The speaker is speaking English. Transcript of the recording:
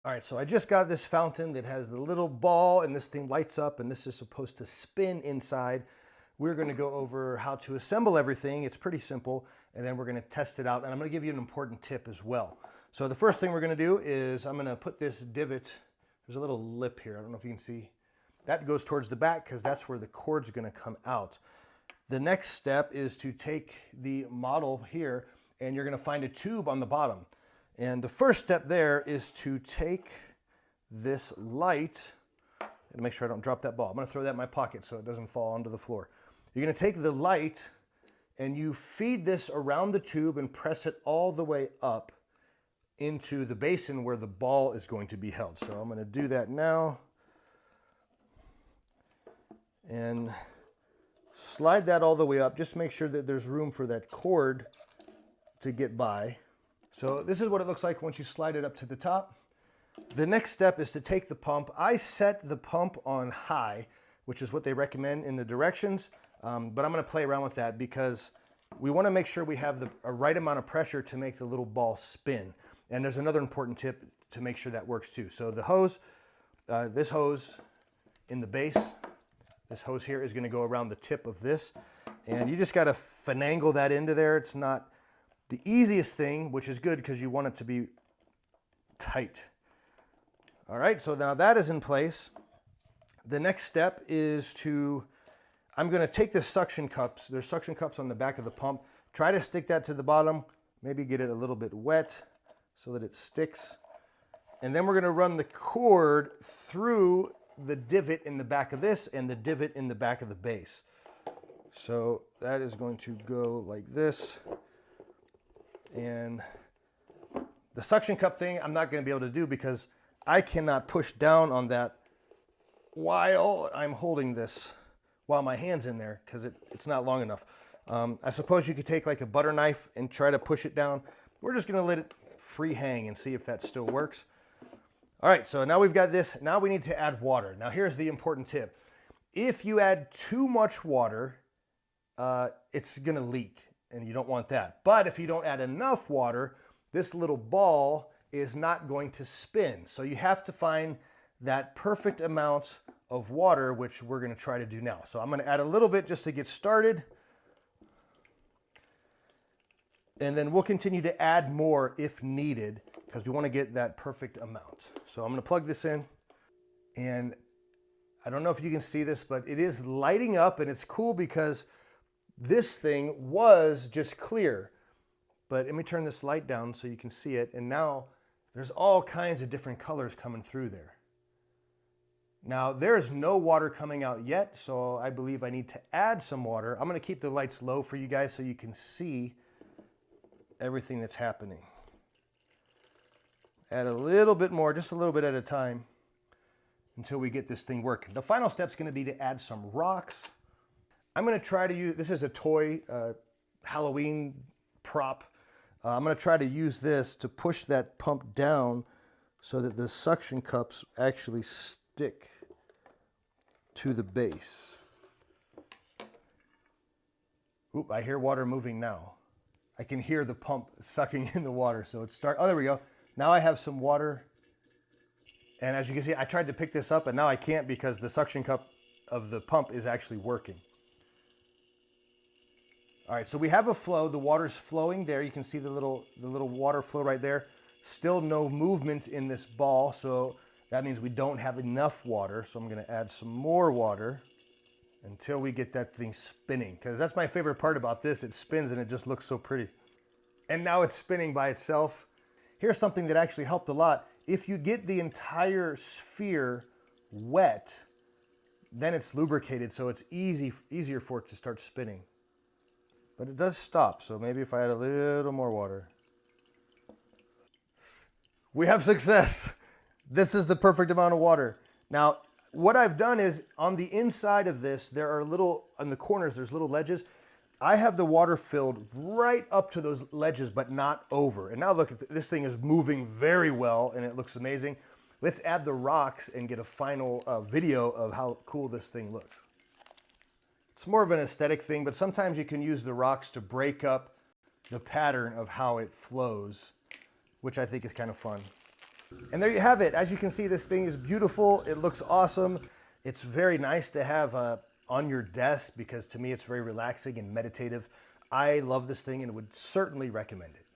All right, so I just got this fountain that has the little ball and this thing lights up and this is supposed to spin inside. We're gonna go over how to assemble everything. It's pretty simple, and then we're gonna test it out, and I'm gonna give you an important tip as well. So the first thing we're gonna do is I'm gonna put this divot, there's a little lip here, I don't know if you can see. That goes towards the back because that's where the cord's gonna come out. The next step is to take the model here and you're gonna find a tube on the bottom. And the first step there is to take this light, and make sure I don't drop that ball. I'm gonna throw that in my pocket so it doesn't fall onto the floor. You're gonna take the light and you feed this around the tube and press it all the way up into the basin where the ball is going to be held. So I'm gonna do that now. And slide that all the way up. Just make sure that there's room for that cord to get by. So this is what it looks like once you slide it up to the top. The next step is to take the pump. I set the pump on high, which is what they recommend in the directions, but I'm gonna play around with that because we wanna make sure we have a right amount of pressure to make the little ball spin. And there's another important tip to make sure that works too. So the hose, this hose in the base, this hose here is gonna go around the tip of this, and you just gotta finagle that into there. It's not the easiest thing, which is good because you want it to be tight. All right, so now that is in place. The next step is I'm gonna take the suction cups. There's suction cups on the back of the pump. Try to stick that to the bottom, maybe get it a little bit wet so that it sticks. And then we're gonna run the cord through the divot in the back of this and the divot in the back of the base. So that is going to go like this. And the suction cup thing, I'm not going to be able to do because I cannot push down on that while I'm holding this, while my hand's in there, because it's not long enough. I suppose you could take like a butter knife and try to push it down. We're just going to let it free hang and see if that still works. All right, so now we've got this. Now we need to add water. Now here's the important tip. If you add too much water, it's going to leak. And you don't want that. But if you don't add enough water, this little ball is not going to spin. So you have to find that perfect amount of water, which we're going to try to do now. So I'm going to add a little bit just to get started. And then we'll continue to add more if needed because we want to get that perfect amount. So I'm going to plug this in. And I don't know if you can see this, but it is lighting up, and it's cool because this thing was just clear, but let me turn this light down so you can see it. And now there's all kinds of different colors coming through there. Now there's no water coming out yet, so I believe I need to add some water. I'm gonna keep the lights low for you guys so you can see everything that's happening. Add a little bit more, just a little bit at a time until we get this thing working. The final step's gonna be to add some rocks. I'm going to try to use, this is a toy Halloween prop. I'm going to try to use this to push that pump down so that the suction cups actually stick to the base. Oop, I hear water moving now. I can hear the pump sucking in the water. So it's oh, there we go. Now I have some water. And as you can see, I tried to pick this up and now I can't because the suction cup of the pump is actually working. All right, so we have a flow. The water's flowing there. You can see the little water flow right there. Still no movement in this ball, so that means we don't have enough water. So I'm gonna add some more water until we get that thing spinning, because that's my favorite part about this. It spins and it just looks so pretty. And now it's spinning by itself. Here's something that actually helped a lot. If you get the entire sphere wet, then it's lubricated, so it's easier for it to start spinning. But it does stop, so maybe if I add a little more water. We have success. This is the perfect amount of water. Now, what I've done is on the inside of this, there are on the corners, there's little ledges. I have the water filled right up to those ledges, but not over. And now look, this thing is moving very well and it looks amazing. Let's add the rocks and get a final video of how cool this thing looks. It's more of an aesthetic thing, but sometimes you can use the rocks to break up the pattern of how it flows, which I think is kind of fun. And there you have it. As you can see, this thing is beautiful. It looks awesome. It's very nice to have on your desk because to me it's very relaxing and meditative. I love this thing and would certainly recommend it.